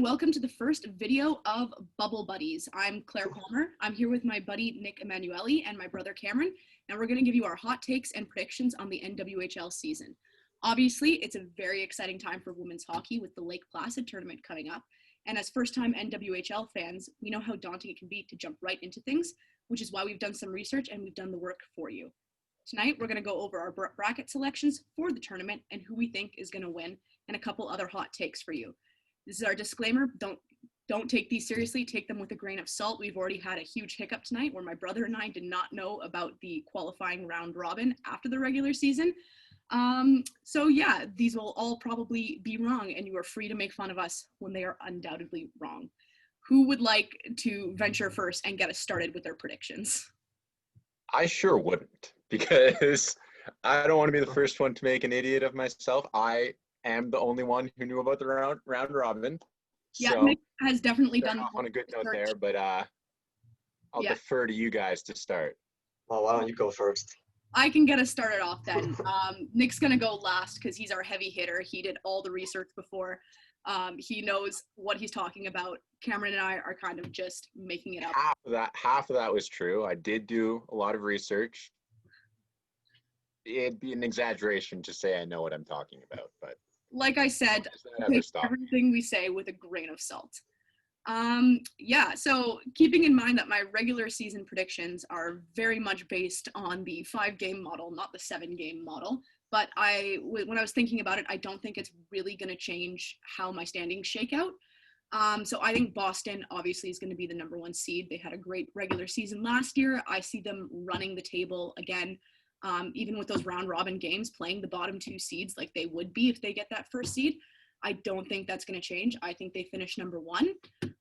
and welcome to the first video of Bubble Buddies. I'm Claire Palmer. I'm here with my buddy Nick Emanuelli and my brother Cameron, and we're going to give you our hot takes and predictions on the NWHL season. Obviously, it's a very exciting time for women's hockey with the Lake Placid tournament coming up, and as first-time NWHL fans, we know how daunting it can be to jump right into things, which is why we've done some research and we've done the work for you. Tonight, we're going to go over our bracket selections for the tournament and who we think is going to win, and a couple other hot takes for you. This is our disclaimer. Don't take these seriously. Take them with a grain of salt. We've already had a huge hiccup tonight where my brother and I did not know about the qualifying round robin after the regular season. So yeah, these will all probably be wrong, and you are free to make fun of us when they are undoubtedly wrong. Who would like to venture first and get us started with their predictions? I sure wouldn't, because I don't want to be the first one to make an idiot of myself. I am the only one who knew about the round robin. Yeah, so Nick has definitely done off on a good note research. there, but I'll defer to you guys to start. Well, why don't you go first? I can get us started off then. Nick's going to go last because he's our heavy hitter. He did all the research before. He knows what he's talking about. Cameron and I are kind of just making it up. Half of that was true. I did do a lot of research. It'd be an exaggeration to say I know what I'm talking about, but like I said, take everything we say with a grain of salt. Yeah, so keeping in mind that my regular season predictions are very much based on the 5-game model, not the 7-game model. But when I was thinking about it, I don't think it's really going to change how my standings shake out. So I think Boston obviously is going to be the number 1 seed. They had a great regular season last year. I see them running the table again. Even with those round robin games, playing the bottom 2 seeds like they would be if they get that first seed. I don't think that's going to change. I think they finish number 1.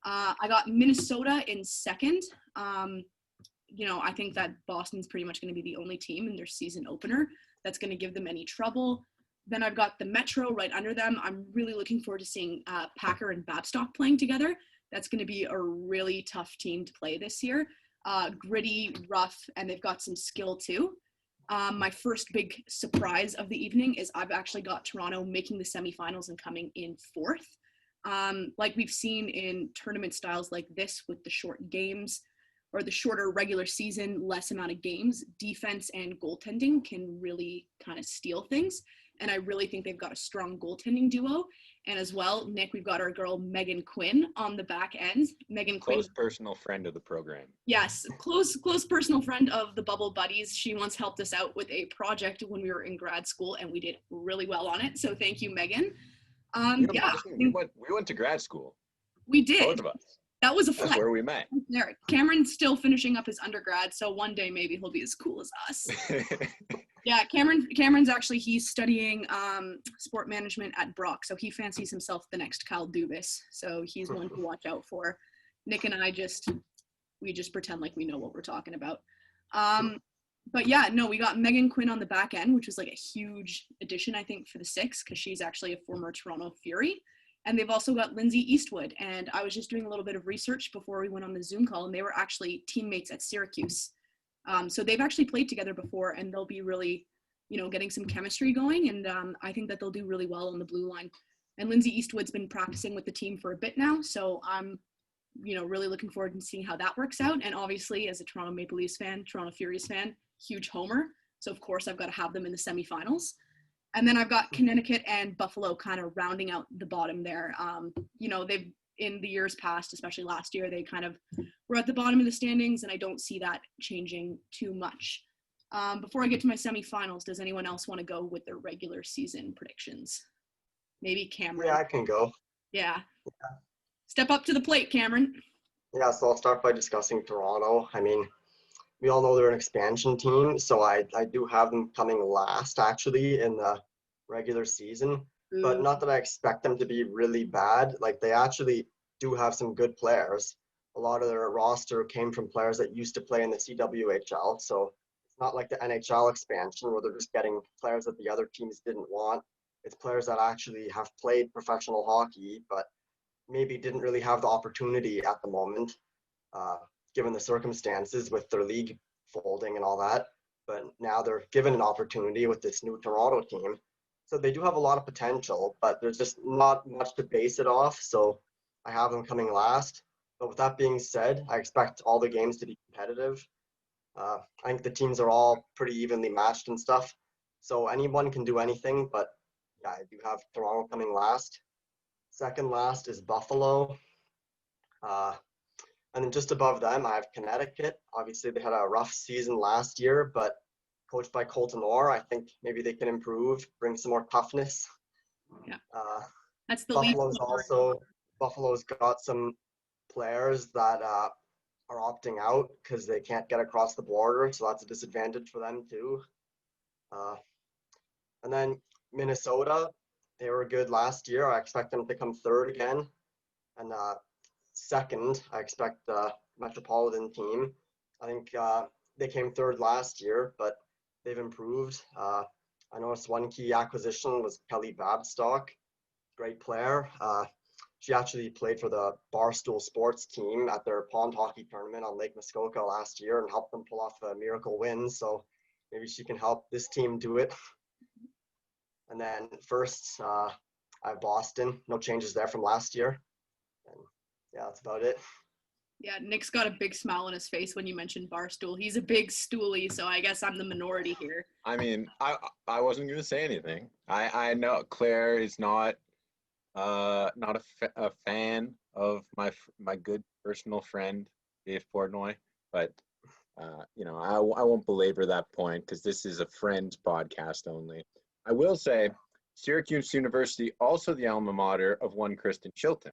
I got Minnesota in second. I think that Boston's pretty much going to be the only team in their season opener that's going to give them any trouble. Then I've got the Metro right under them. I'm really looking forward to seeing Packer and Babstock playing together. That's going to be a really tough team to play this year. Gritty, rough, and they've got some skill too. My first big surprise of the evening is I've actually got Toronto making the semifinals and coming in 4th. Like we've seen in tournament styles like this with the short games or the shorter regular season, less amount of games, defense and goaltending can really kind of steal things. And I really think they've got a strong goaltending duo. And as well, Nick, we've got our girl Megan Quinn on the back end. Megan Quinn, close personal friend of the program. Yes, close personal friend of the Bubble Buddies. She once helped us out with a project when we were in grad school, and we did really well on it. So thank you, Megan. We went to grad school. We did. Both of us. That was a flex. That's where we met. There, Cameron's still finishing up his undergrad, so one day maybe he'll be as cool as us. Yeah, Cameron's actually, he's studying sport management at Brock, so he fancies himself the next Kyle Dubas. So he's one to watch out for. Nick and I we just pretend like we know what we're talking about. But yeah, no, we got Megan Quinn on the back end, which was like a huge addition, I think, for the Six, because she's actually a former Toronto Fury. And they've also got Lindsay Eastwood. And I was just doing a little bit of research before we went on the Zoom call, and they were actually teammates at Syracuse. So they've actually played together before, and they'll be really, getting some chemistry going. And I think that they'll do really well on the blue line. And Lindsay Eastwood's been practicing with the team for a bit now. So I'm, really looking forward to seeing how that works out. And obviously, as a Toronto Maple Leafs fan, Toronto Furies fan, huge homer. So, of course, I've got to have them in the semifinals. And then I've got Connecticut and Buffalo kind of rounding out the bottom there. They've, in the years past, especially last year, they kind of were at the bottom of the standings, and I don't see that changing too much. Before I get to my semifinals, does anyone else want to go with their regular season predictions? Maybe Cameron. Yeah, I can go. Yeah. Step up to the plate, Cameron. Yeah, so I'll start by discussing Toronto. I mean, we all know they're an expansion team, so I do have them coming last, actually, in the regular season. Ooh. But not that I expect them to be really bad. Like, they actually do have some good players. A lot of their roster came from players that used to play in the CWHL, so it's not like the NHL expansion where they're just getting players that the other teams didn't want. It's players that actually have played professional hockey, but maybe didn't really have the opportunity at the moment, given the circumstances with their league folding and all that. But now they're given an opportunity with this new Toronto team. So they do have a lot of potential, but there's just not much to base it off. So I have them coming last. But with that being said, I expect all the games to be competitive. I think the teams are all pretty evenly matched and stuff. So anyone can do anything, but yeah, I do have Toronto coming last. Second last is Buffalo. Uh, and then just above them, I have Connecticut. Obviously, they had a rough season last year, but coached by Colton Orr, I think maybe they can improve, bring some more toughness. Yeah, Uh, that's the least. Buffalo's got some players that are opting out because they can't get across the border, so that's a disadvantage for them too. And then Minnesota, they were good last year. I expect them to come third again. And second, I expect the Metropolitan team. I think they came third last year, but they've improved. I noticed one key acquisition was Kelly Babstock, great player. She actually played for the Barstool Sports team at their pond hockey tournament on Lake Muskoka last year and helped them pull off a miracle win. So maybe she can help this team do it. And then first, I have Boston. No changes there from last year. And yeah, that's about it. Yeah, Nick's got a big smile on his face when you mentioned Barstool. He's a big stoolie, so I guess I'm the minority here. I mean, I wasn't going to say anything. I know Claire is not a fan of my good personal friend Dave Portnoy, but you know, I won't belabor that point because this is a friends podcast only. I will say, Syracuse University, also the alma mater of one Kristen Chilton,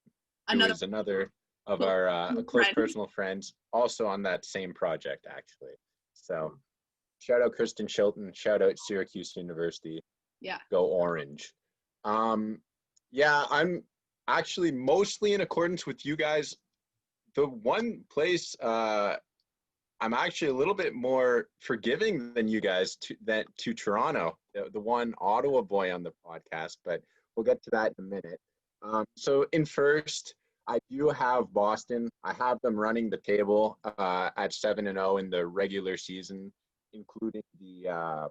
who is another of our close personal friends, also on that same project, actually. So shout out Kristen Chilton, shout out Syracuse University. Yeah. Go Orange. Yeah, I'm actually mostly in accordance with you guys. The one place I'm actually a little bit more forgiving than you guys to Toronto, the one Ottawa boy on the podcast, but we'll get to that in a minute. So in first, I do have Boston. I have them running the table at 7-0 in the regular season, including the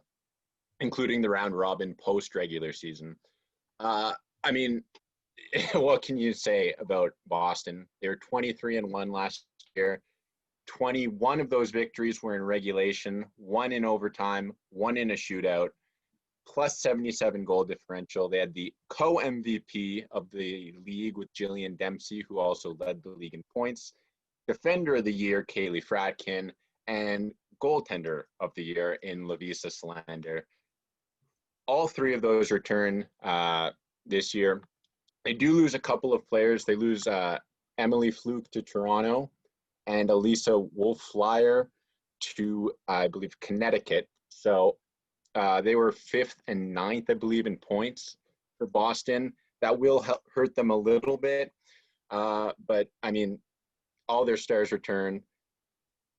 round robin post regular season. I mean, what can you say about Boston? They were 23-1 last year. 21 of those victories were in regulation, 1 in overtime, 1 in a shootout, plus 77 goal differential. They had the co-MVP of the league with Jillian Dempsey, who also led the league in points, defender of the year, Kaylee Fratkin, and goaltender of the year in Lavisa Slander. All 3 of those return this year. They do lose a couple of players. They lose Emily Fluke to Toronto and Elisa Wolf-Flyer to, I believe, Connecticut. So they were 5th and 9th, I believe, in points for Boston. That will hurt them a little bit. But, I mean, all their stars return.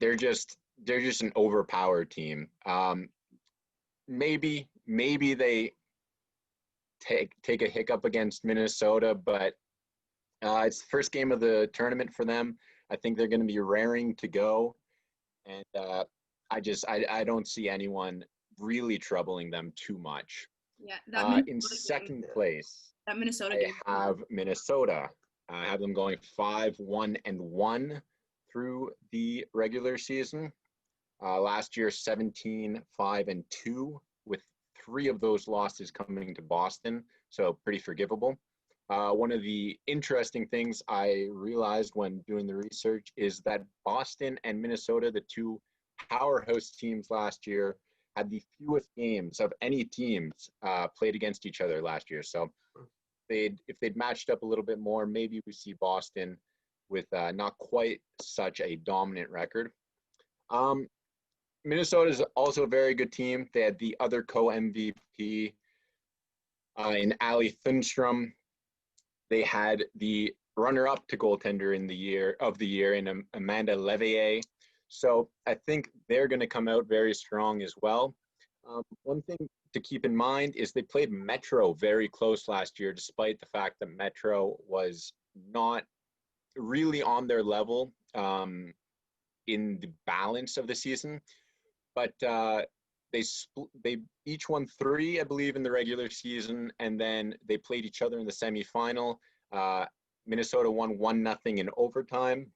They're just an overpowered team. Maybe they take a hiccup against Minnesota, but it's the first game of the tournament for them. I think they're going to be raring to go, and I don't see anyone really troubling them too much. Yeah, in second place, that Minnesota I game. have Minnesota. I have them going 5-1-1 through the regular season. Last year, 17-5-2, with 3 of those losses coming to Boston, so pretty forgivable. One of the interesting things I realized when doing the research is that Boston and Minnesota, the 2 powerhouse teams last year, had the fewest games of any teams played against each other last year. So if they'd matched up a little bit more, maybe we see Boston with not quite such a dominant record. Minnesota is also a very good team. They had the other co-MVP in Ali Thunstrom. They had the runner-up to goaltender in the year in Amanda Leveille. So I think they're going to come out very strong as well. One thing to keep in mind is they played Metro very close last year, despite the fact that Metro was not really on their level in the balance of the season. But they each won 3, I believe, in the regular season, and then they played each other in the semifinal. Minnesota won 1-0 in overtime.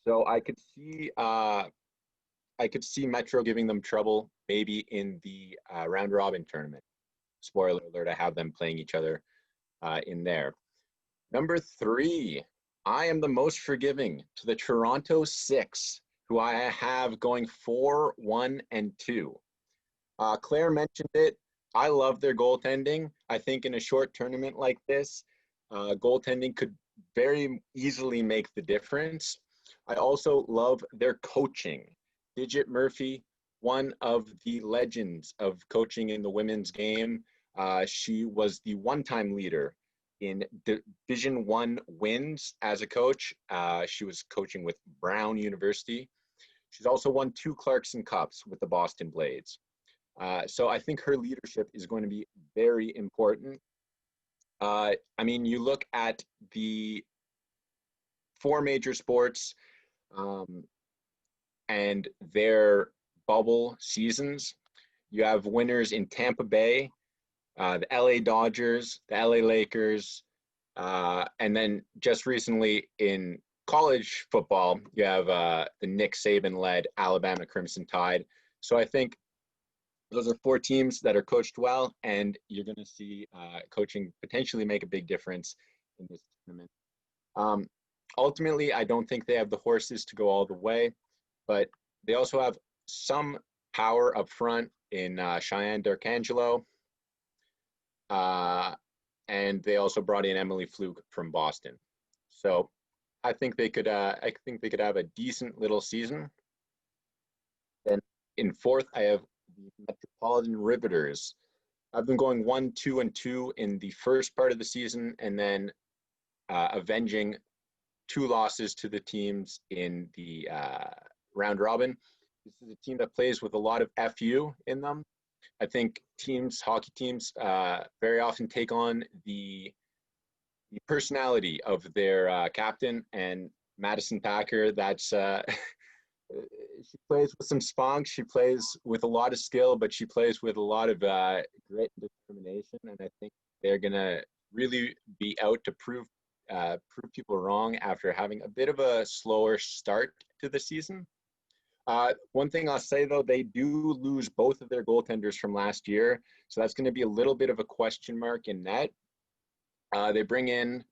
So I could see Metro giving them trouble maybe in the round robin tournament. Spoiler alert, I have them playing each other in there. Number 3, I am the most forgiving to the Toronto 6, who I have going 4-1-2. Claire mentioned it. I love their goaltending. I think in a short tournament like this, goaltending could very easily make the difference. I also love their coaching. Digit Murphy, one of the legends of coaching in the women's game. She was the one-time leader in Division I wins as a coach. She was coaching with Brown University. She's also won 2 Clarkson Cups with the Boston Blades. So I think her leadership is going to be very important. I mean, you look at the 4 major sports and their bubble seasons. You have winners in Tampa Bay, the LA Dodgers, the LA Lakers, and then just recently in college football, you have the Nick Saban-led Alabama Crimson Tide. So I think those are 4 teams that are coached well, and you're going to see coaching potentially make a big difference in this tournament. Ultimately, I don't think they have the horses to go all the way, but they also have some power up front in Cheyenne D'Arcangelo, and they also brought in Emily Fluke from Boston. So I think they could have a decent little season. Then in 4th, I have the Metropolitan Riveters. I've been going 1-2-2 in the first part of the season, and then avenging 2 losses to the teams in the round robin. This is a team that plays with a lot of FU in them. I think hockey teams, very often take on the personality of their captain, and Madison Packer, that's she plays with some spunk. She plays with a lot of skill, but she plays with a lot of grit and determination. And I think they're gonna really be out to prove people wrong after having a bit of a slower start to the season. One thing I'll say though, they do lose both of their goaltenders from last year, so that's going to be a little bit of a question mark in net. They bring in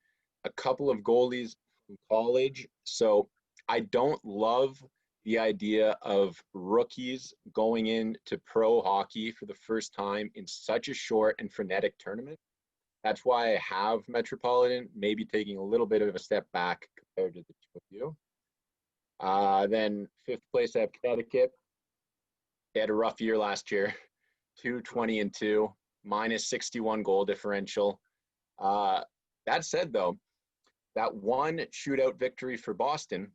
a couple of goalies from college, so I don't love the idea of rookies going into pro hockey for the first time in such a short and frenetic tournament. That's why I have Metropolitan maybe taking a little bit of a step back compared to the 2 of you. Then 5th place, I have Connecticut. They had a rough year last year, 2-20-2, minus 61 goal differential. That said, though, that one shootout victory for Boston,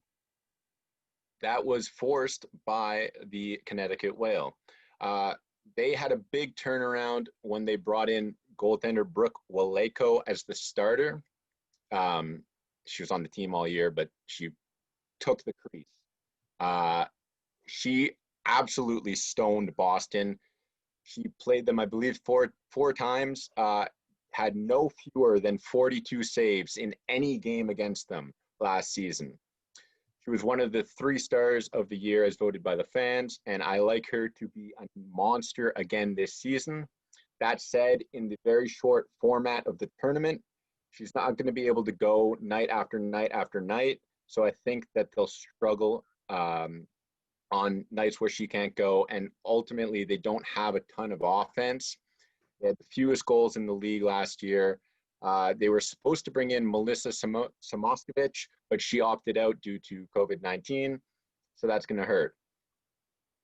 that was forced by the Connecticut Whale. They had a big turnaround when they brought in goaltender Brooke Waleko as the starter. She was on the team all year, but she took the crease. She absolutely stoned Boston. She played them, I believe, four times, had no fewer than 42 saves in any game against them last season. She was one of the 3 stars of the year as voted by the fans, and I like her to be a monster again this season. That said, in the very short format of the tournament, she's not going to be able to go night after night after night. So I think that they'll struggle on nights where she can't go. And ultimately, they don't have a ton of offense. They had the fewest goals in the league last year. They were supposed to bring in Melissa Samoskevich, but she opted out due to COVID-19. So that's going to hurt.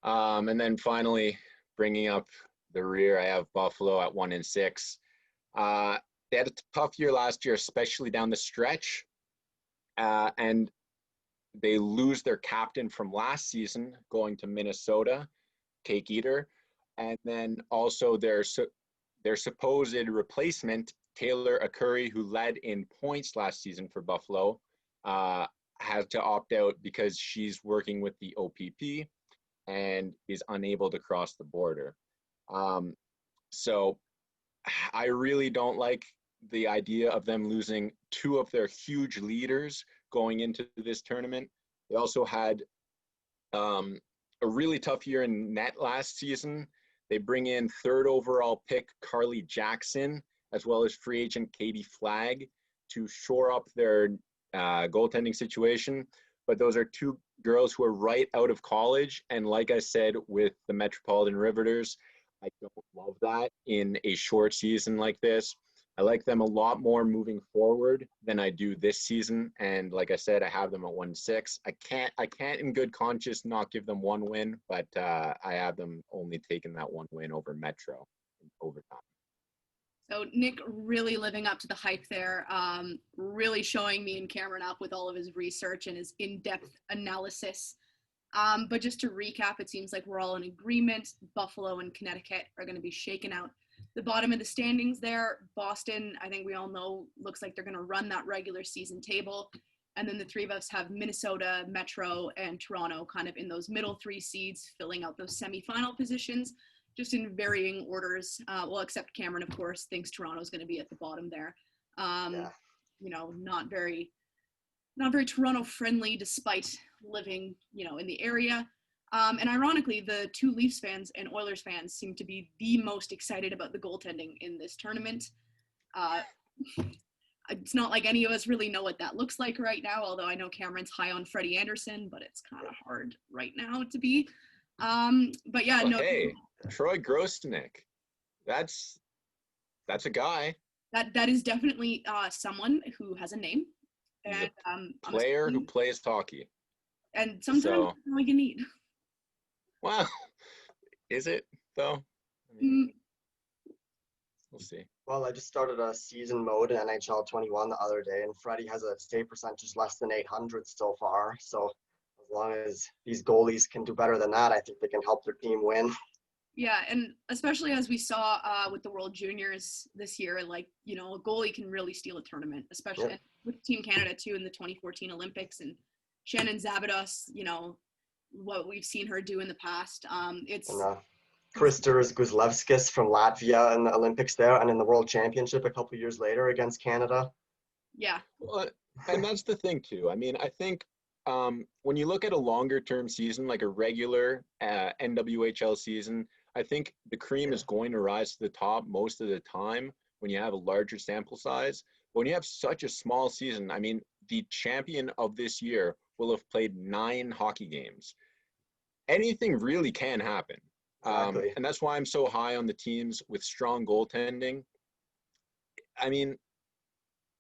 And then finally, bringing up the rear, I have Buffalo at 1-6. They had a tough year last year, especially down the stretch. And they lose their captain from last season going to Minnesota, Cake Eater. And then also their supposed replacement, Taylor Akuri, who led in points last season for Buffalo, had to opt out because she's working with the OPP and is unable to cross the border. So I really don't like the idea of them losing two of their huge leaders going into this tournament. They also had a really tough year in net last season. They bring in third overall pick Carly Jackson, as well as free agent Katie Flagg to shore up their goaltending situation. But those are two girls who are right out of college. And like I said, with the Metropolitan Riveters, I don't love that in a short season like this. I like them a lot more moving forward than I do this season. And like I said, I have them at 1-6. I can't in good conscience not give them one win, but I have them only taking that one win over Metro in overtime. So Nick really living up to the hype there, really showing me and Cameron up with all of his research and his in-depth analysis. But just to recap, it seems like we're all in agreement. Buffalo and Connecticut are going to be shaken out. The bottom of the standings there, Boston, I think we all know, looks like they're going to run that regular season table. And then the three of us have Minnesota, Metro, and Toronto kind of in those middle three seeds, filling out those semifinal positions, just in varying orders. Well, except Cameron, of course, thinks Toronto's going to be at the bottom there. You know, not very Toronto friendly, despite living, you know, in the area. And ironically, the two Leafs fans and Oilers fans seem to be the most excited about the goaltending in this tournament. It's not like any of us really know what that looks like right now, although I know Cameron's high on Freddie Anderson, but it's kind of hard right now to be. But yeah, no. Hey, Troy Grosnick, that's a guy. That is definitely someone who has a name. He's and a player who plays hockey. And sometimes that's all you need. Wow. Is it, though? I mean, we'll see. Well, I just started a season mode in NHL 21 the other day, and Freddie has a save percentage less than 800 so far. So as long as these goalies can do better than that, I think they can help their team win. Yeah, and especially as we saw with the World Juniors this year, like, you know, a goalie can really steal a tournament, especially with Team Canada, too, in the 2014 Olympics. And Shannon Zabados, you know, what we've seen her do in the past. It's Kristas Guzlevskis from Latvia in the Olympics there, and in the World Championship a couple years later against Canada. Yeah. Well, and that's the thing, too. I mean, I think when you look at a longer-term season, like a regular NWHL season, I think the cream is going to rise to the top most of the time when you have a larger sample size. But when you have such a small season, I mean, the champion of this year will have played 9 hockey games. Anything really can happen. Exactly. And that's why I'm so high on the teams with strong goaltending. I mean,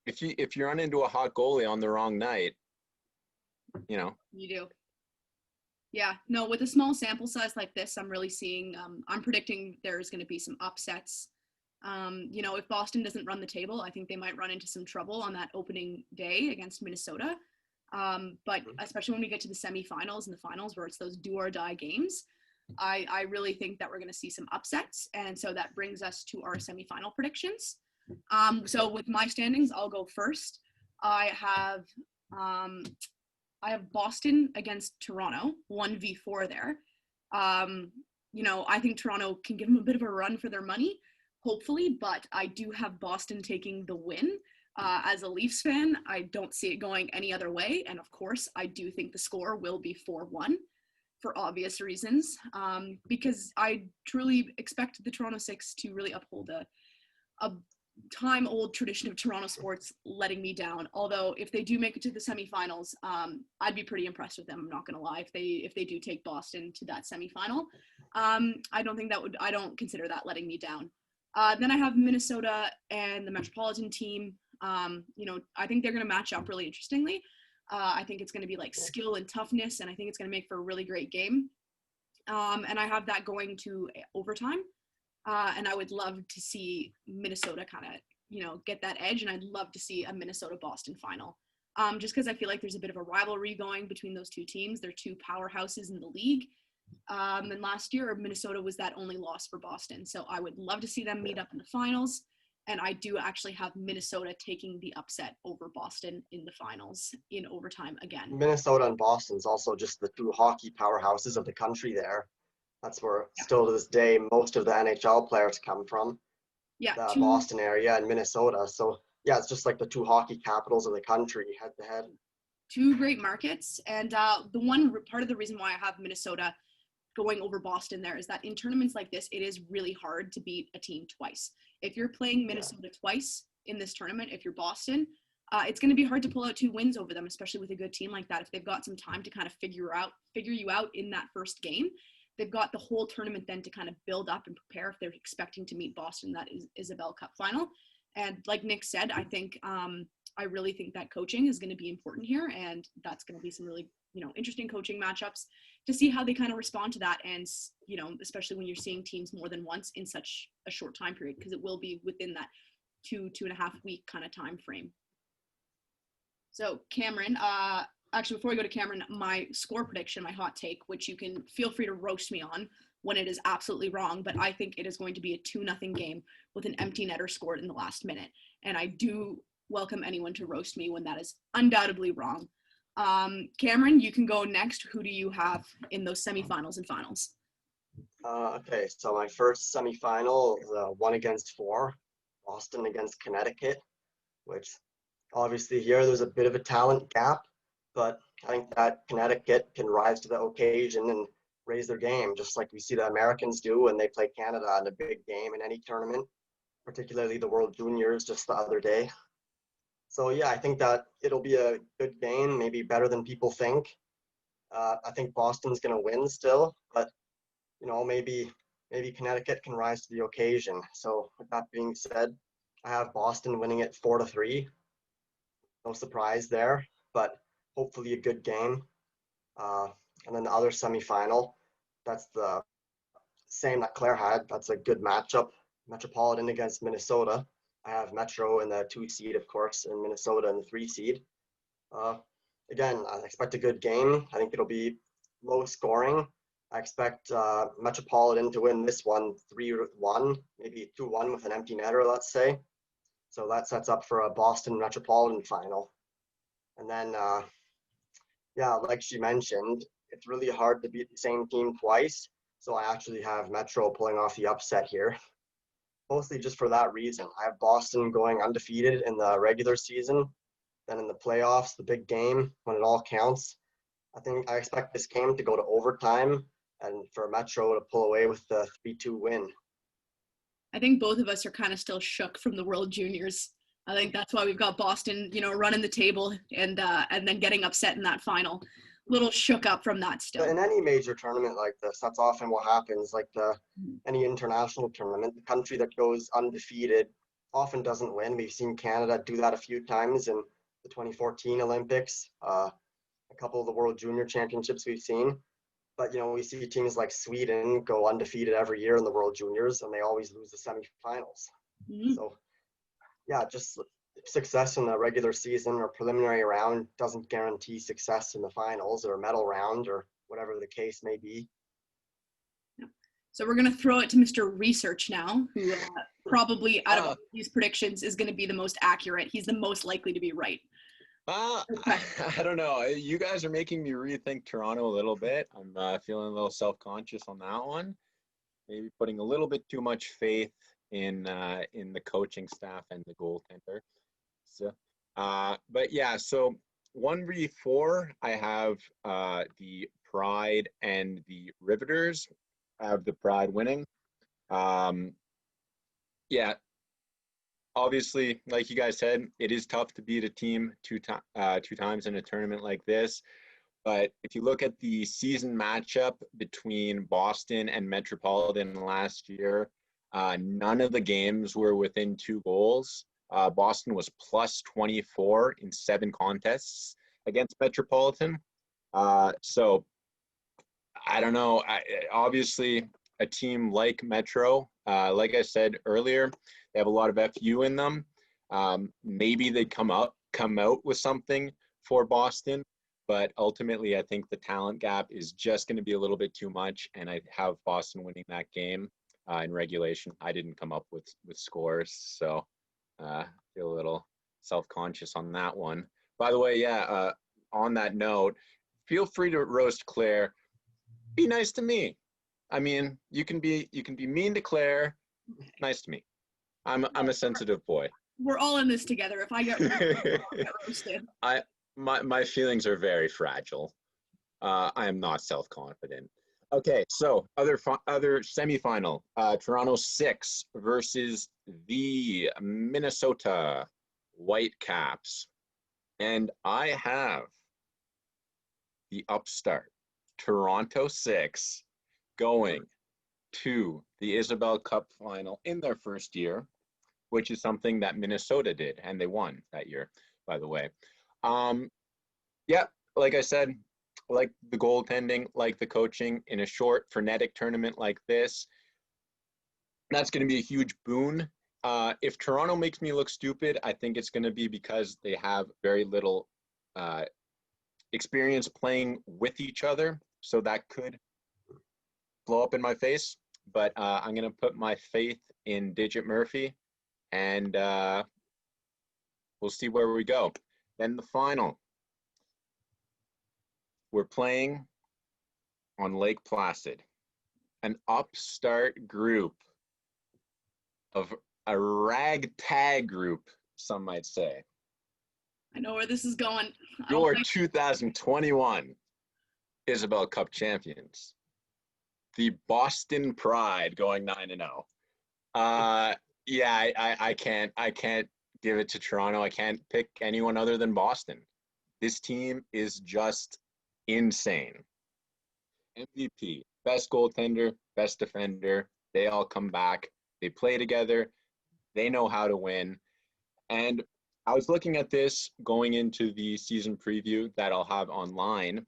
if you run into a hot goalie on the wrong night, you know. You do. Yeah, no, with a small sample size like this, I'm really seeing, I'm predicting there's going to be some upsets. You know, if Boston doesn't run the table, I think they might run into some trouble on that opening day against Minnesota. But especially when we get to the semifinals and the finals where it's those do or die games, I really think that we're going to see some upsets. And so that brings us to our semifinal predictions. So with my standings, I'll go first. I have Boston against Toronto, 1v4 there. You know, I think Toronto can give them a bit of a run for their money, hopefully, but I do have Boston taking the win. As a Leafs fan, I don't see it going any other way. And of course, I do think the score will be 4-1 for obvious reasons, because I truly expect the Toronto Six to really uphold a time-old tradition of Toronto sports letting me down. Although if they do make it to the semifinals, I'd be pretty impressed with them. I'm not going to lie. If they do take Boston to that semifinal, I don't consider that letting me down. Then I have Minnesota and the Metropolitan team. You know, I think they're going to match up really interestingly. I think it's going to be like skill and toughness, and I think it's going to make for a really great game. And I have that going to overtime. And I would love to see Minnesota kind of, you know, get that edge. And I'd love to see a Minnesota-Boston final. Just because I feel like there's a bit of a rivalry going between those two teams. They're two powerhouses in the league. And last year, Minnesota was that only loss for Boston. So I would love to see them meet up in the finals. And I do actually have Minnesota taking the upset over Boston in the finals in overtime again. Minnesota and Boston's also just the two hockey powerhouses of the country there. That's where still to this day most of the NHL players come from. Yeah, the Boston area and Minnesota. So yeah, it's just like the two hockey capitals of the country head to head. two great markets. And the one part of the reason why I have Minnesota going over Boston there is that in tournaments like this, it is really hard to beat a team twice. If you're playing Minnesota twice in this tournament, if you're Boston, it's going to be hard to pull out 2 wins over them, especially with a good team like that. If they've got some time to kind of figure you out in that first game, they've got the whole tournament then to kind of build up and prepare if they're expecting to meet Boston that is Isabel Cup final. And like Nick said, I think I really think that coaching is going to be important here, and that's going to be some really interesting coaching matchups to see how they kind of respond to that. And especially when you're seeing teams more than once in such a short time period, because it will be within that 2.5 week kind of time frame. So Cameron, actually before we go to Cameron, my score prediction, my hot take, which you can feel free to roast me on when it is absolutely wrong, but I think it is going to be a 2-0 game with an empty netter scored in the last minute. And I do welcome anyone to roast me when that is undoubtedly wrong. Cameron, you can go next. Who do you have in those semifinals and finals? Okay, so my first semifinal is 1-4, Boston against Connecticut, which obviously here there's a bit of a talent gap, but I think that Connecticut can rise to the occasion and raise their game, just like we see the Americans do when they play Canada in a big game in any tournament, particularly the World Juniors just the other day. So yeah, I think that it'll be a good game, maybe better than people think. I think Boston's going to win still, but maybe Connecticut can rise to the occasion. So with that being said, I have Boston winning it 4-3. No surprise there, but hopefully a good game. And then the other semifinal, that's the same that Claire had. That's a good matchup. Metropolitan against Minnesota. I have Metro in the 2 seed, of course, and Minnesota in the 3 seed. Again, I expect a good game. I think it'll be low scoring. I expect Metropolitan to win this one 3-1, maybe 2-1 with an empty netter, let's say. So that sets up for a Boston Metropolitan final. And then, like she mentioned, it's really hard to beat the same team twice. So I actually have Metro pulling off the upset here. Mostly just for that reason. I have Boston going undefeated in the regular season. Then in the playoffs, the big game, when it all counts, I expect this game to go to overtime and for Metro to pull away with the 3-2 win. I think both of us are kind of still shook from the World Juniors. I think that's why we've got Boston, running the table and then getting upset in that final. A little shook up from that still. In any major tournament like this, that's often what happens. Like any international tournament, the country that goes undefeated often doesn't win. We've seen Canada do that a few times in the 2014 Olympics, a couple of the World Junior Championships we've seen. But, we see teams like Sweden go undefeated every year in the World Juniors, and they always lose the semifinals. Mm-hmm. So, yeah, just success in the regular season or preliminary round doesn't guarantee success in the finals or medal round or whatever the case may be. So we're going to throw it to Mr. Research now, who probably out of these predictions is going to be the most accurate. He's the most likely to be right. I don't know. You guys are making me rethink Toronto a little bit. I'm feeling a little self-conscious on that one. Maybe putting a little bit too much faith in the coaching staff and the goaltender. So, but yeah, so 1v4, I have the Pride and the Riveters. I have the Pride winning. Yeah. Obviously, like you guys said, it is tough to beat a team two times in a tournament like this. But if you look at the season matchup between Boston and Metropolitan last year, none of the games were within 2 goals. Boston was plus 24 in 7 contests against Metropolitan. So I don't know. Obviously, a team like Metro, like I said earlier, they have a lot of FU in them. Maybe they come out with something for Boston, but ultimately I think the talent gap is just going to be a little bit too much, and I have Boston winning that game in regulation. I didn't come up with scores, so feel a little self-conscious on that one. By the way, on that note, feel free to roast Claire. Be nice to me. I mean, you can be mean to Claire, nice to me. I'm a sensitive boy. We're all in this together. If I get roasted, I'll get roasted. My feelings are very fragile. I am not self-confident. Okay, so other semifinal. Toronto 6 versus the Minnesota Whitecaps. And I have the upstart, Toronto 6, going to the Isabel Cup final in their first year, which is something that Minnesota did, and they won that year, by the way. Yeah, like I said, like the goaltending, like the coaching in a short, frenetic tournament like this, that's going to be a huge boon. If Toronto makes me look stupid, I think it's going to be because they have very little experience playing with each other. So that could blow up in my face. But I'm going to put my faith in Digit Murphy, and we'll see where we go. Then the final. We're playing on Lake Placid, an upstart group of a ragtag group, some might say. I know where this is going. Your 2021 Isabel Cup champions, the Boston Pride, going 9-0. Yeah, I can't give it to Toronto. I can't pick anyone other than Boston. This team is just insane. MVP, best goaltender, best defender. They all come back. They play together. They know how to win. And I was looking at this going into the season preview that I'll have online.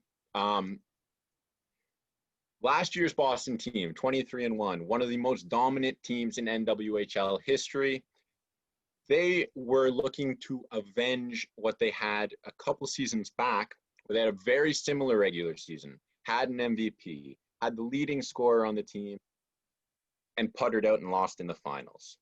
Last year's Boston team, 23-1, one of the most dominant teams in NWHL history. They were looking to avenge what they had a couple seasons back, where they had a very similar regular season, had an MVP, had the leading scorer on the team, and puttered out and lost in the finals.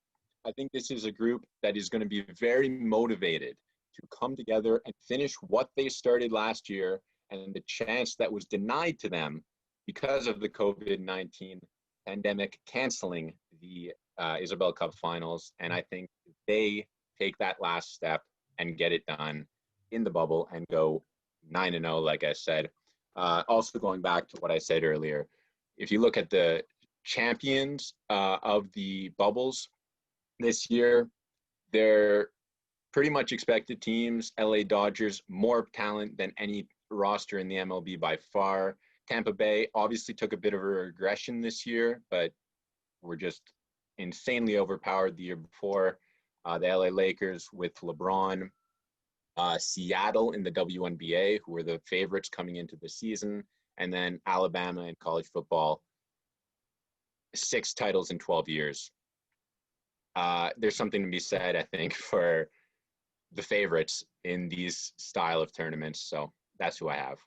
I think this is a group that is going to be very motivated to come together and finish what they started last year, and the chance that was denied to them because of the COVID-19 pandemic canceling the Isabel Cup finals. And I think they take that last step and get it done in the bubble and go 9-0, like I said. Also going back to what I said earlier, if you look at the champions of the bubbles this year, they're pretty much expected teams. LA Dodgers, more talent than any roster in the MLB by far. Tampa Bay obviously took a bit of a regression this year, but were just insanely overpowered the year before. The LA Lakers with LeBron. Seattle in the WNBA, who were the favorites coming into the season. And then Alabama in college football, 6 titles in 12 years. There's something to be said, I think, for the favorites in these style of tournaments. So that's who I have.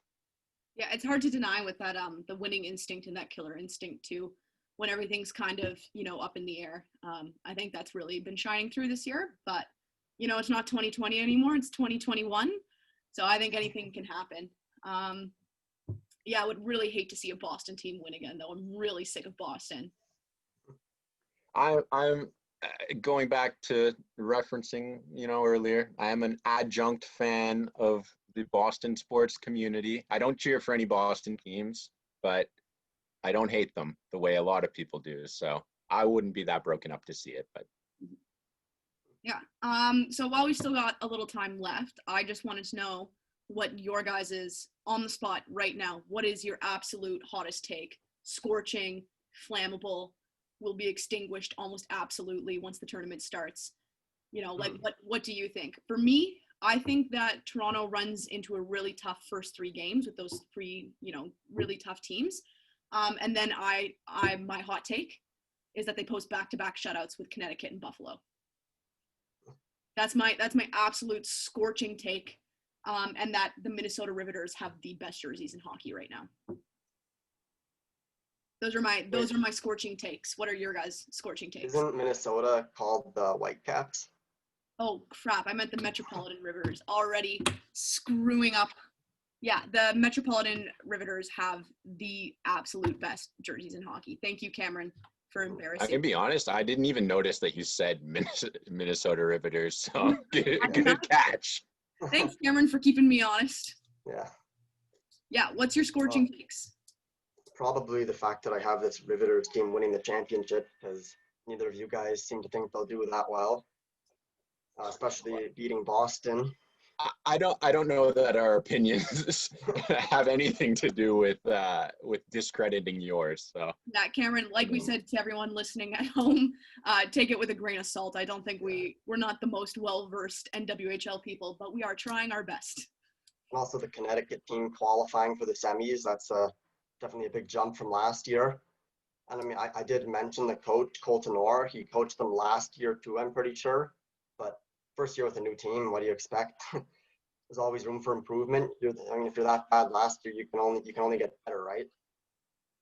Yeah, it's hard to deny with that the winning instinct and that killer instinct too, when everything's kind of, up in the air. I think that's really been shining through this year, but it's not 2020 anymore, it's 2021. So I think anything can happen. Yeah, I would really hate to see a Boston team win again, though. I'm really sick of Boston. I'm going back to referencing, earlier, I am an adjunct fan of the Boston sports community. I don't cheer for any Boston teams, but I don't hate them the way a lot of people do. So I wouldn't be that broken up to see it, but. Yeah. So while we still got a little time left, I just wanted to know what your guys is on the spot right now. What is your absolute hottest take? Scorching, flammable, will be extinguished almost absolutely once the tournament starts. What do you think? For me, I think that Toronto runs into a really tough first 3 games with those 3, really tough teams. And then my hot take is that they post back-to-back shutouts with Connecticut and Buffalo. That's my absolute scorching take, and that the Minnesota Riveters have the best jerseys in hockey right now. Those are my scorching takes. What are your guys' scorching takes? Isn't Minnesota called the Whitecaps? Oh crap! I meant the Metropolitan Riveters. Already screwing up. Yeah, the Metropolitan Riveters have the absolute best jerseys in hockey. Thank you, Cameron. for I embarrassing. can be honest, I didn't even notice that you said Minnesota Riveters, so good catch. Thanks, Cameron, for keeping me honest. Yeah. Yeah, what's your scorching takes? Probably the fact that I have this Riveters team winning the championship, because neither of you guys seem to think they'll do that well, especially beating Boston. I don't know that our opinions have anything to do with discrediting yours. So Yeah, Cameron, like we said to everyone listening at home, take it with a grain of salt. I don't think we're not the most well-versed NWHL people, but we are trying our best. And also the Connecticut team qualifying for the semis. That's definitely a big jump from last year. And I mean, I did mention the coach, Colton Orr. He coached them last year too, I'm pretty sure. But first year with a new team, what do you expect? There's always room for improvement. I mean, if you're that bad last year, you can only get better, right?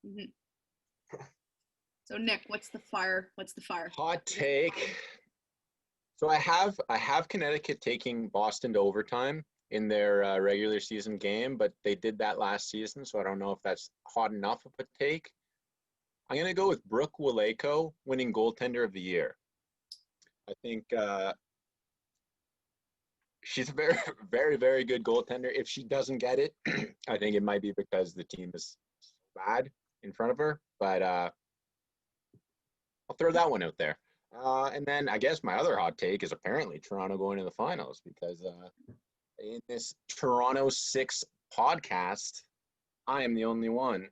Mm-hmm. So Nick, what's the fire? Hot take. So I have Connecticut taking Boston to overtime in their regular season game, but they did that last season, so I don't know if that's hot enough of a take. I'm going to go with Brooke Waleko winning goaltender of the year. I think she's a very, very, very good goaltender. If she doesn't get it, I think it might be because the team is so bad in front of her, but I'll throw that one out there. And then I guess my other hot take is apparently Toronto going to the finals, because in this Toronto 6 podcast, I am the only one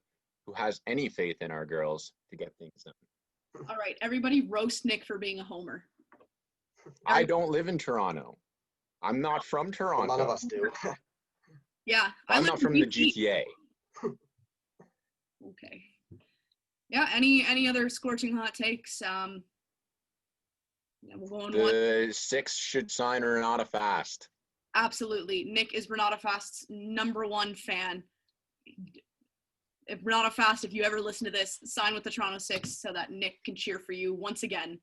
who has any faith in our girls to get things done. All right, everybody roast Nick for being a homer. I don't live in Toronto. I'm not from Toronto. Well, none of us do. Yeah. I'm not from the GTA. Okay. Yeah, any other scorching hot takes? We'll go on The 6 should sign Renata Fast. Absolutely. Nick is Renata Fast's #1 fan. If Renata Fast, if you ever listen to this, sign with the Toronto 6 so that Nick can cheer for you once again.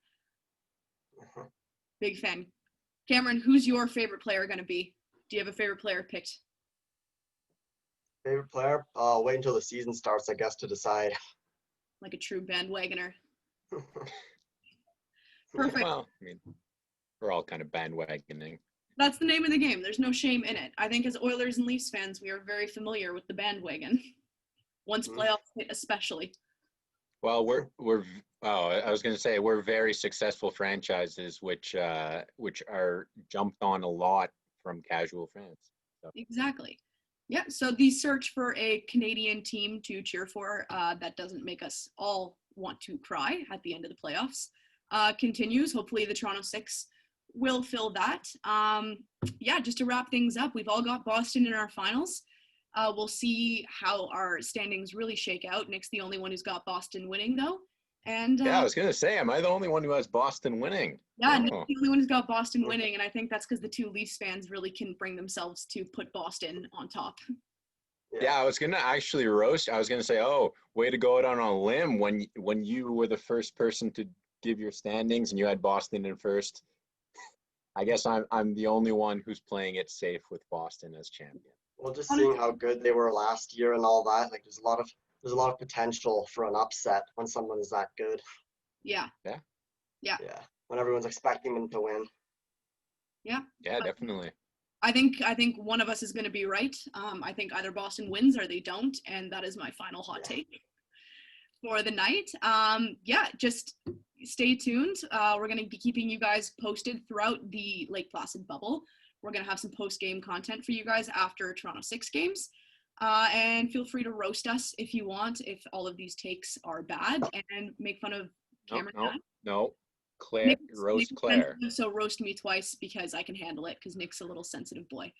Big fan. Cameron, who's your favorite player going to be? Do you have a favorite player picked? Favorite player? I'll wait until the season starts, I guess, to decide. Like a true bandwagoner. Perfect. Well, I mean, we're all kind of bandwagoning. That's the name of the game. There's no shame in it. I think as Oilers and Leafs fans, we are very familiar with the bandwagon. Once playoffs hit, especially. Well, I was going to say we're very successful franchises, which are jumped on a lot from casual fans. So. Exactly. Yeah. So the search for a Canadian team to cheer for that doesn't make us all want to cry at the end of the playoffs continues. Hopefully, the Toronto 6 will fill that. Just to wrap things up, we've all got Boston in our finals. We'll see how our standings really shake out. Nick's the only one who's got Boston winning, though. And I was going to say, am I the only one who has Boston winning? Yeah, Nick's the only one who's got Boston winning, and I think that's because the two Leafs fans really can bring themselves to put Boston on top. Yeah, I was going to actually roast. I was going to say, oh, way to go out on a limb when you were the first person to give your standings and you had Boston in first. I guess I'm the only one who's playing it safe with Boston as champion. Well, just seeing how good they were last year and all that, like there's a lot of potential for an upset when someone is that good. Yeah. When everyone's expecting them to win. Yeah, definitely. I think one of us is going to be right. I think either Boston wins or they don't, and that is my final hot take for the night. Just stay tuned. We're going to be keeping you guys posted throughout the Lake Placid bubble. We're going to have some post-game content for you guys after Toronto 6 games. And feel free to roast us if you want, if all of these takes are bad, and make fun of Cameron. No. Claire, roast Claire. So roast me twice because I can handle it, because Nick's a little sensitive boy.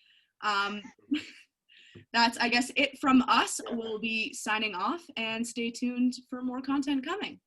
That's, I guess, it from us. We'll be signing off, and stay tuned for more content coming.